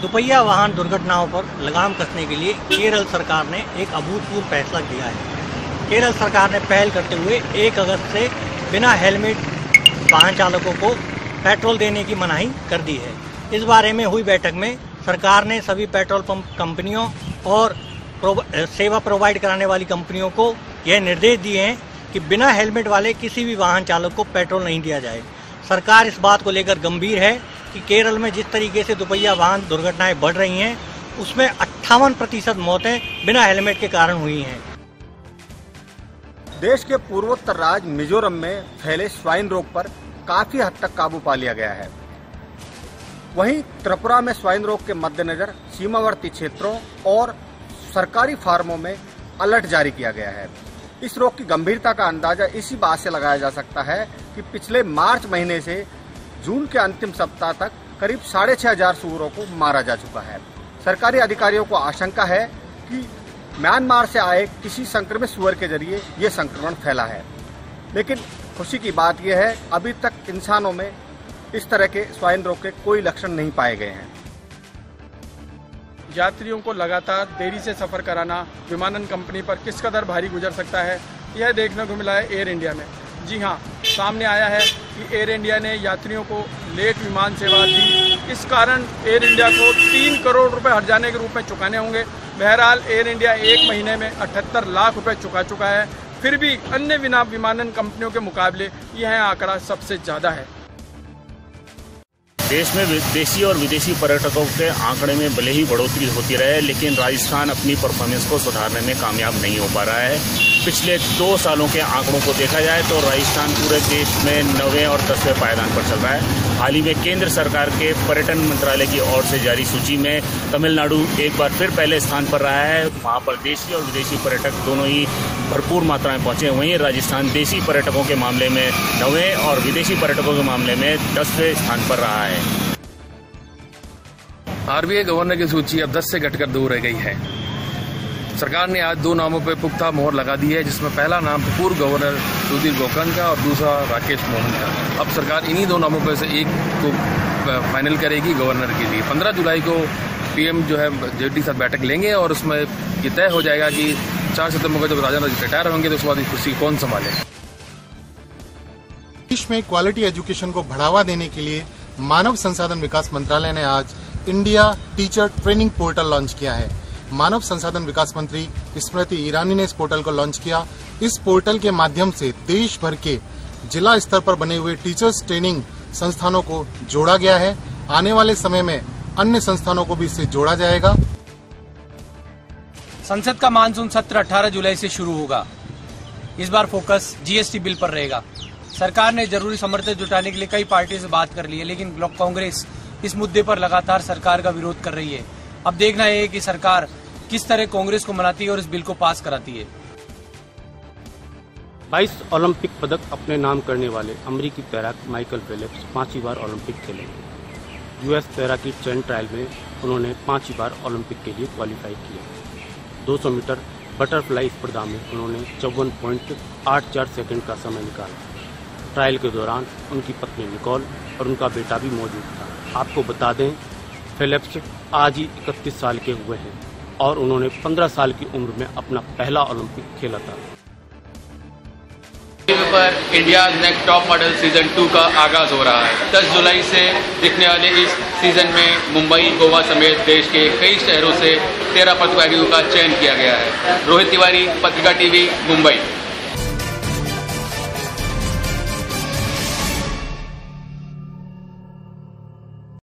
दुपहिया वाहन दुर्घटनाओं पर लगाम कसने के लिए केरल सरकार ने एक अभूतपूर्व फैसला किया है। केरल सरकार ने पहल करते हुए 1 अगस्त से बिना हेलमेट वाहन चालकों को पेट्रोल देने की मनाही कर दी है। इस बारे में हुई बैठक में सरकार ने सभी पेट्रोल पंप कंपनियों और सेवा प्रोवाइड कराने वाली कंपनियों को यह निर्देश दिए हैं कि बिना हेलमेट वाले किसी भी वाहन चालक को पेट्रोल नहीं दिया जाए। सरकार इस बात को लेकर गंभीर है कि केरल में जिस तरीके से दुपहिया वाहन दुर्घटनाएं बढ़ रही हैं, उसमें 58% मौतें बिना हेलमेट के कारण हुई हैं। देश के पूर्वोत्तर राज्य मिजोरम में फैले स्वाइन रोग पर काफी हद तक काबू पा लिया गया है। वहीं त्रिपुरा में स्वाइन रोग के मद्देनजर सीमावर्ती क्षेत्रों और सरकारी फार्मों में अलर्ट जारी किया गया है। इस रोग की गंभीरता का अंदाजा इसी बात से लगाया जा सकता है कि पिछले मार्च महीने से जून के अंतिम सप्ताह तक करीब 6,500 सूअरों को मारा जा चुका है। सरकारी अधिकारियों को आशंका है कि म्यांमार से आए किसी संक्रमित सूअर के जरिए ये संक्रमण फैला है। लेकिन खुशी की बात यह है, अभी तक इंसानों में इस तरह के स्वाइन रोग के कोई लक्षण नहीं पाए गए हैं। यात्रियों को लगातार देरी से सफर कराना विमानन कंपनी पर किस कदर भारी गुजर सकता है, यह देखने को मिला है एयर इंडिया में। जी हां, सामने आया है कि एयर इंडिया ने यात्रियों को लेट विमान सेवा दी। इस कारण एयर इंडिया को 3 करोड़ रुपए हर्जाने के रूप में चुकाने होंगे। बहरहाल एयर इंडिया 1 महीने में 78 लाख रुपए चुका चुका है। फिर भी अन्य विमानन कंपनियों के मुकाबले यह आंकड़ा सबसे ज़्यादा है। देश में देशी और विदेशी पर्यटकों के आंकड़े में भले ही बढ़ोतरी होती रहे, लेकिन राजस्थान अपनी परफॉर्मेंस को सुधारने में कामयाब नहीं हो पा रहा है। पिछले 2 सालों के आंकड़ों को देखा जाए तो राजस्थान पूरे देश में 9वें और 10वें पायदान पर चल रहा है। हाल ही में केंद्र सरकार के पर्यटन मंत्रालय की ओर से जारी सूची में तमिलनाडु एक बार फिर पहले स्थान पर रहा है। वहाँ पर देशी और विदेशी पर्यटक दोनों ही भरपूर मात्रा में पहुंचे। वहीं राजस्थान देशी पर्यटकों के मामले में 9वें और विदेशी पर्यटकों के मामले में 10वें स्थान पर रहा है। आरबीआई गवर्नर की सूची अब 10 से घटकर 2 रह गई है। सरकार ने आज 2 नामों पर पुख्ता मोहर लगा दी है, जिसमें पहला नाम पूर्व गवर्नर सुधीर गोकर्ण का और दूसरा राकेश मोहन का। अब सरकार इन्हीं 2 नामों पर से एक को फाइनल करेगी गवर्नर के लिए। 15 जुलाई को पीएम जो है जेडी साथ बैठक लेंगे और उसमें ये तय हो जाएगा कि 4 सितंबर को जब राजा रिटायर होंगे तो उसके बाद कुर्सी कौन संभाले। देश में क्वालिटी एजुकेशन को बढ़ावा देने के लिए मानव संसाधन विकास मंत्रालय ने आज India teacher training portal launch किया है। मानव संसाधन विकास मंत्री स्मृति ईरानी ने इस पोर्टल को लॉन्च किया। इस पोर्टल के माध्यम से देश भर के जिला स्तर पर बने हुए टीचर्स ट्रेनिंग संस्थानों को जोड़ा गया है। आने वाले समय में अन्य संस्थानों को भी इससे जोड़ा जाएगा। संसद का मानसून सत्र 18 जुलाई से शुरू होगा। इस बार फोकस जीएसटी बिल पर रहेगा। सरकार ने जरूरी समर्थन जुटाने के लिए कई पार्टियों से बात कर ली है, लेकिन कांग्रेस इस मुद्दे पर लगातार सरकार का विरोध कर रही है। अब देखना है कि सरकार किस तरह कांग्रेस को मनाती है और इस बिल को पास कराती है। 22 ओलंपिक पदक अपने नाम करने वाले अमेरिकी तैराक माइकल फेलिप्स 5वीं बार ओलंपिक खेलेंगे। यूएस तैराकी टाइम ट्रायल में उन्होंने 5वीं बार ओलंपिक के लिए क्वालिफाई किया। 200 मीटर बटरफ्लाई स्पर्धा में उन्होंने 54.84 सेकंड का समय निकाला। ट्रायल के दौरान उनकी पत्नी निकोल और उनका बेटा भी मौजूद था। आपको बता दें, फेलिप्स आज ही 31 साल के हुए हैं और उन्होंने 15 साल की उम्र में अपना पहला ओलंपिक खेला था। पर India next top model season 2 का आगाज हो रहा है। 10 जुलाई से दिखने वाले इस सीजन में मुंबई, गोवा समेत देश के कई शहरों से 13 प्रतिभागियों का चयन किया गया है। रोहित तिवारी, पत्रिका टीवी, मुंबई।